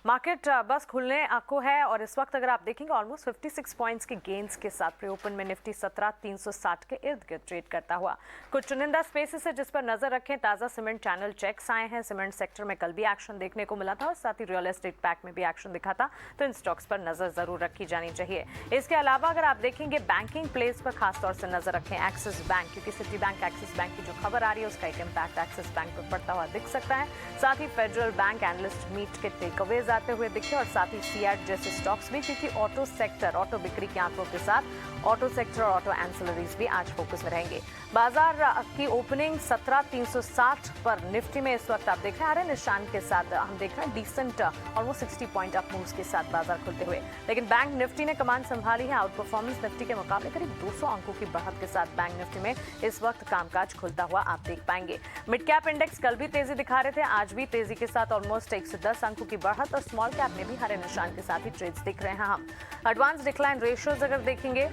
Market बस खुलने को है और इस वक्त अगर आप देखेंगे ऑलमोस्ट 56 पॉइंट्स के गेन्स के साथ प्री ओपन में निफ्टी 17,360 के इर्द गिर्द ट्रेड करता हुआ। कुछ चुनिंदा स्पेसेस है जिस पर नजर रखें। ताजा सीमेंट चैनल चेक्स आए हैं। सीमेंट सेक्टर में कल भी एक्शन देखने को मिला था और साथ ही रियल एस्टेट पैक में भी एक्शन दिखा था, तो इन स्टॉक्स पर नजर जरूर रखी जानी चाहिए। इसके अलावा अगर आप देखेंगे बैंकिंग प्लेस पर खासतौर से नजर रखें एक्सिस बैंक, क्योंकि सिटी बैंक एक्सिस बैंक की जो खबर आ रही है उसका एक इम्पैक्ट एक्सिस बैंक पर पड़ता हुआ दिख सकता है। साथ ही फेडरल बैंक एनालिस्ट मीट के टेकअवेज आते हुए दिखे और साथ ही सीएट जैसे स्टॉक्स भी, क्योंकि ऑटो सेक्टर, ऑटो बिक्री के आंकड़ों के साथ ऑटो सेक्टर और ऑटो एंसिलरीज भी आज फोकस में रहेंगे। बाजार की ओपनिंग 17,360 पर निफ्टी में इस वक्त आप देख रहे हैं हरे निशान के साथ हम देख रहे हैं decent almost 60 point up moves के साथ बाजार खुलते हुए। लेकिन बैंक निफ्टी ने कमान संभाली है। आउट परफॉर्मेंस निफ्टी के मुकाबले करीब 200 अंकों की बढ़त के साथ बैंक निफ्टी में इस वक्त कामकाज खुलता हुआ आप देख पाएंगे। मिड कैप इंडेक्स कल भी तेजी दिखा रहे थे, आज भी तेजी के साथ ऑलमोस्ट 110 अंकों की बढ़त और स्मॉल कैप में भी हरे निशान के साथ ही ट्रेड्स दिख रहे हैं। हम एडवांस डिक्लाइन रेशियोज अगर देखेंगे,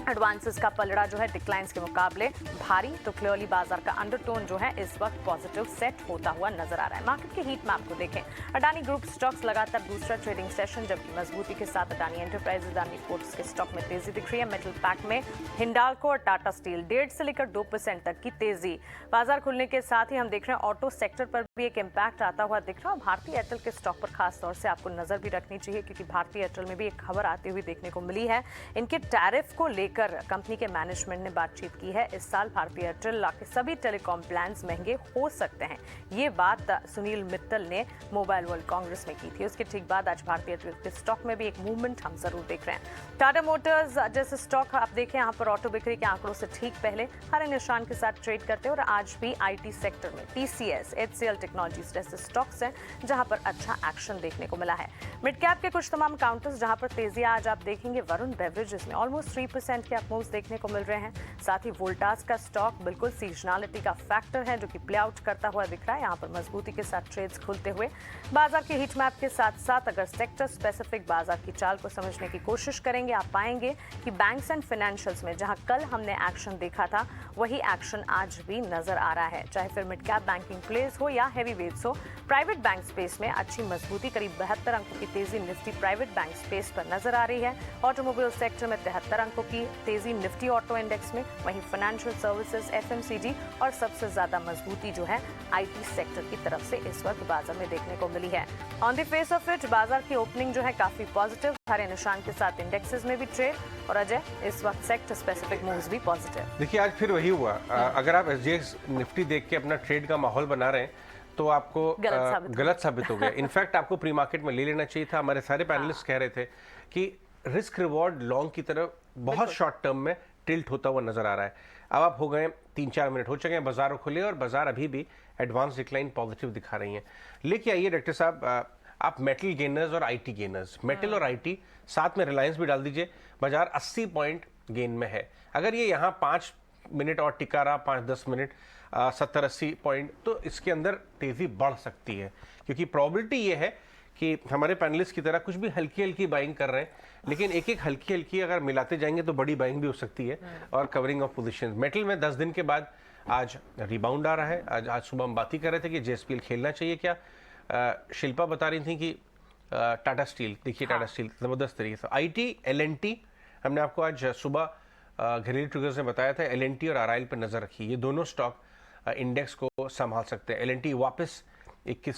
एडवांसेस का पलड़ा जो है डिक्लाइंस के मुकाबले भारी, तो क्लियरली बाजार का अंडरटोन जो है इस वक्त पॉजिटिव सेट होता हुआ नजर आ रहा है। मार्केट के हीट मैप को देखें, अडानी ग्रुप स्टॉक्स लगातार दूसरा ट्रेडिंग सेशन, जबकि मजबूती के साथ अडानी एंटरप्राइजेज, अडानी पोर्ट्स के स्टॉक में तेजी दिख रही है। मेटल पैक में हिंडाल्को और टाटा स्टील 1.5 से लेकर 2% तक की तेजी। बाजार खुलने के साथ ही हम देख रहे हैं ऑटो सेक्टर पर भी एक इम्पैक्ट आता हुआ दिख रहा है। भारतीय एयरटेल के स्टॉक पर खास तौर से आपको नजर भी रखनी चाहिए, क्योंकि भारतीय एयरटेल में भी एक खबर आती हुई देखने को मिली है। इनके टैरिफ को लेकर कंपनी के मैनेजमेंट ने बातचीत की है। इस साल भारतीय एयरटेल के सभी टेलीकॉम प्लान्स महंगे हो सकते हैं। ये बात सुनील मित्तल ने मोबाइल वर्ल्ड कांग्रेस में की थी। उसके ठीक बाद आज भारतीय एयरटेल के स्टॉक में भी एक मूवमेंट हम जरूर देख रहे हैं। टाटा मोटर्स जैसे स्टॉक आप देखें, यहाँ पर ऑटो बिक्री के आंकड़ों से ठीक पहले हरे निशान के साथ ट्रेड करते हैं और आज भी आईटी सेक्टर में टीसीएस, एचसीएल टेक्नोलॉजीज जैसे स्टॉक्स हैं जहां पर अच्छा एक्शन देखने को मिला है। मिड कैप के कुछ तमाम काउंटर्स जहां पर तेजी आज आप देखेंगे, वरुण बेवरेजेस में ऑलमोस्ट 3% के अप मूव्स देखने को मिल रहे हैं। साथ ही वोल्टास का स्टॉक बिल्कुल सीजनलिटी का फैक्टर है जो कि प्ले आउट करता हुआ दिख रहा है। यहाँ पर मजबूती के साथ ट्रेड्स खुलते हुए बाजार के हीट मैप के साथ साथ अगर सेक्टर स्पेसिफिक बाजार की चाल को समझने की कोशिश करेंगे, आप पाएंगे कि बैंक्स एंड फाइनेंशियल्स में जहां कल हमने एक्शन देखा था वही एक्शन आज भी नजर आ रहा है। चाहे फिर मिड कैप बैंकिंग प्लेस हो या हैवी वेट्स हो, प्राइवेट बैंक स्पेस में अच्छी मजबूती, करीब 72 अंकों की तेजी निफ्टी प्राइवेट बैंक स्पेस पर नजर आ रही है। ऑटोमोबाइल सेक्टर में 73 अंकों की तेजी निफ्टी ऑटो इंडेक्स में, वहीं फाइनेंशियल सर्विसेज, एफएमसीजी और सबसे ज्यादा मजबूती जो है आईटी सेक्टर की तरफ से इस वक्त बाजार में देखने को मिली है। On the face of it बाजार की ओपनिंग जो है काफी पॉजिटिव, हरे निशान के साथ इंडेक्सेस में भी ट्रेड और अजय इस वक्त सेक्टर स्पेसिफिक मूव्स भी पॉजिटिव। देखिए आज फिर वही हुआ। अगर आप एसजीएक्स निफ्टी देख के अपना ट्रेड का माहौल बना रहे हैं तो आपको गलत साबित हो गया। इनफैक्ट आपको प्री मार्केट में ले लेना चाहिए था। हमारे सारे पैनलिस्ट कह रहे थे कि रिस्क रिवॉर्ड लॉन्ग की तरफ बहुत शॉर्ट टर्म में टिल्ट होता हुआ नजर आ रहा है। अब आप हो गए 3-4 मिनट हो चुके हैं बाजार खुले और बाजार अभी भी एडवांस डिक्लाइन पॉजिटिव दिखा रही हैं। लेके आइए डॉक्टर साहब, आप मेटल गेनर्स और आईटी गेनर्स, मेटल और आईटी साथ में रिलायंस भी डाल दीजिए, बाजार 80 पॉइंट गेन में है। अगर ये यहाँ 5 मिनट और टिका रहा, 5-10 मिनट 70-80 पॉइंट, तो इसके अंदर तेजी बढ़ सकती है, क्योंकि प्रोबेबिलिटी ये है कि हमारे पैनलिस्ट की तरह कुछ भी हल्की हल्की बाइंग कर रहे हैं, लेकिन एक एक हल्की हल्की अगर मिलाते जाएंगे तो बड़ी बाइंग भी हो सकती है और कवरिंग ऑफ पोजीशन। मेटल में 10 दिन के बाद आज रिबाउंड आ रहा है। आज सुबह हम बात ही कर रहे थे कि जेएसपीएल खेलना चाहिए क्या। शिल्पा बता रही थी कि टाटा स्टील, देखिए टाटा स्टील जबरदस्त तरीके से। आईटी, एलएनटी हमने आपको आज सुबह घरेलू ट्रिगर्स ने बताया था, एलएनटी और आरआईएल पर नजर रखी। ये दोनों स्टॉक इंडेक्स को संभाल सकते हैं। एलएनटी वापस 21